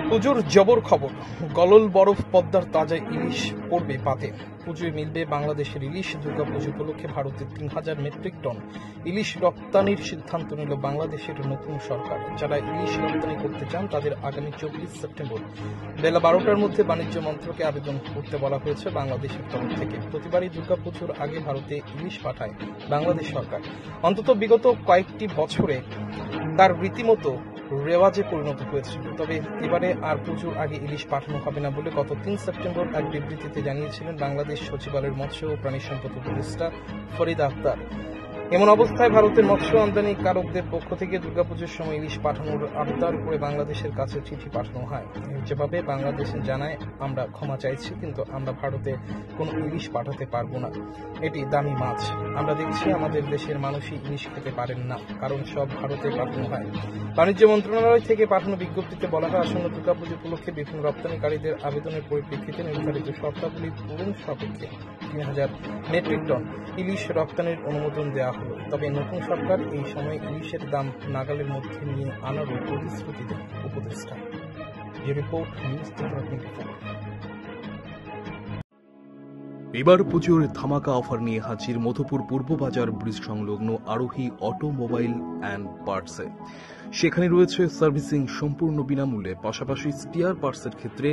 পুজোর জবর খবর, গলল বরফ পদ্মার তাজা ইলিশ পড়বে পাতে। পুজোয় মিলবে বাংলাদেশের ইলিশ। দুর্গাপুজো উপলক্ষে ভারতের ৩,০০০ মেট্রিক টন ইলিশ রপ্তানির সিদ্ধান্ত নিল বাংলাদেশের নতুন সরকার। যারা ইলিশ রপ্তানি করতে চান তাদের আগামী ২৪ সেপ্টেম্বর বেলা ১২টার মধ্যে বাণিজ্য মন্ত্রকে আবেদন করতে বলা হয়েছে বাংলাদেশের তরফ থেকে। প্রতিবারই দুর্গাপুজোর আগে ভারতে ইলিশ পাঠায় বাংলাদেশ সরকার। অন্তত বিগত কয়েকটি বছরে তার রীতিমতো রেওয়াজে পরিণত হয়েছিল। তবে এবারে আর পুজোর আগে ইলিশ পাঠানো হবে না বলে গত ৩ সেপ্টেম্বর এক বিবৃতিতে জানিয়েছিলেন বাংলাদেশ সচিবালয়ের মৎস্য ও প্রাণী সম্পদ উপদেষ্টা ফরিদা আক্তার। এমন অবস্থায় ভারতের মৎস্য আমদানিকারকদের পক্ষ থেকে দুর্গাপুজোর সময় ইলিশ পাঠানোর আবদার করে বাংলাদেশের কাছে চিঠি পাঠানো হয়। যেভাবে বাংলাদেশ জানায়, আমরা ক্ষমা চাইছি, কিন্তু আমরা ভারতে কোনো ইলিশ পাঠাতে পারবো না। এটি দামি মাছ। আমরা দেখছি আমাদের দেশের মানুষই ইলিশ খেতে পারেন না, কারণ সব ভারতে পাঠানো হয়। বাণিজ্য মন্ত্রণালয় থেকে পাঠানো বিজ্ঞপ্তিতে বলা হয়, আসন্ন দুর্গাপুজো উপলক্ষে বিভিন্ন রপ্তানিকারীদের আবেদনের পরিপ্রেক্ষিতে নির্ধারিত শর্তাবলী পূরণ সাপেক্ষে ৩,০০০ মেট্রিক টন ইলিশ রপ্তানির অনুমোদন দেওয়া হলো। তবে নতুন সরকার এই সময় ইলিশের দাম নাগালের মধ্যে নিয়ে আনারও প্রতিশ্রুতি দেন উপদেষ্টা। Report news 24। এবার পুজোর ধামাকা অফার নিয়ে হাজির মধুপুর পূর্ব বাজার ব্রিজ সংলগ্ন আরোহী অটোমোবাইল অ্যান্ড পার্টসে। সেখানে রয়েছে সার্ভিসিং সম্পূর্ণ বিনামূল্যে, পাশাপাশি স্টিয়ার পার্টসের ক্ষেত্রে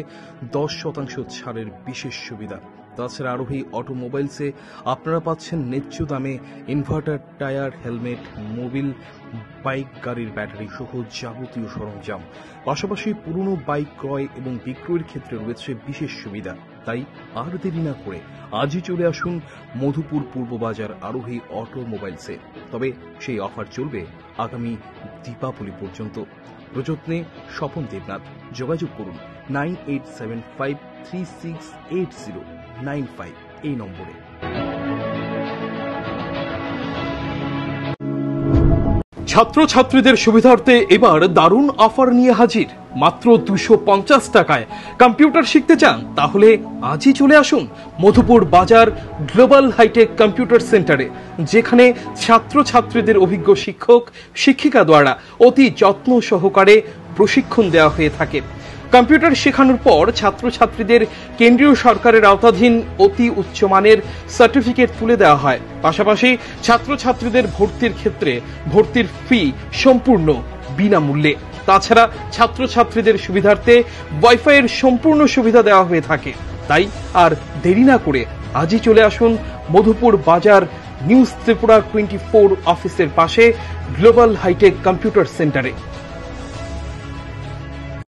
10% ছাড়ের বিশেষ সুবিধা। তাছাড়া আরোহী অটোমোবাইলসে আপনারা পাচ্ছেন ন্যায্য দামে inverter, tyre, helmet, Mobil, bike, গাড়ির ব্যাটারি সহ যাবতীয় সরঞ্জাম। পাশাপাশি পুরনো বাইক ক্রয় এবং বিক্রয়ের ক্ষেত্রে রয়েছে বিশেষ সুবিধা। তাই আর দেরি না করে আজই চলে আসুন মধুপুর পূর্ব বাজার আরোহী অটোমোবাইলসে। তবে সেই অফার চলবে আগামী দীপাবলি পর্যন্ত। প্রযত্নে স্বপন দেবনাথ। যোগাযোগ করুন 9875368095 এই নম্বরে। ছাত্রছাত্রীদের সুবিধার্থে এবার দারুণ অফার নিয়ে হাজির। মাত্র 250 টাকায় কম্পিউটার শিখতে চান? তাহলে আজই চলে আসুন মধুপুর বাজার গ্লোবাল হাইটেক কম্পিউটার সেন্টারে, যেখানে ছাত্রছাত্রীদের অভিজ্ঞ শিক্ষক শিক্ষিকা দ্বারা অতি যত্ন সহকারে প্রশিক্ষণ দেওয়া হয়ে থাকে। কম্পিউটার শেখানোর পর ছাত্রছাত্রীদের কেন্দ্রীয় সরকারের আওতাধীন অতি উচ্চমানের সার্টিফিকেট তুলে দেওয়া হয়। পাশাপাশি ছাত্রছাত্রীদের ভর্তির ক্ষেত্রে ভর্তির ফি সম্পূর্ণ বিনামূল্যে। তাছাড়া ছাত্রছাত্রীদের সুবিধার্থে ওয়াইফাইয়ের সম্পূর্ণ সুবিধা দেওয়া হয়ে থাকে। তাই আর দেরি না করে আজই চলে আসুন মধুপুর বাজার নিউজ ত্রিপুরা 24 অফিসের পাশে গ্লোবাল হাইটেক কম্পিউটার সেন্টারে।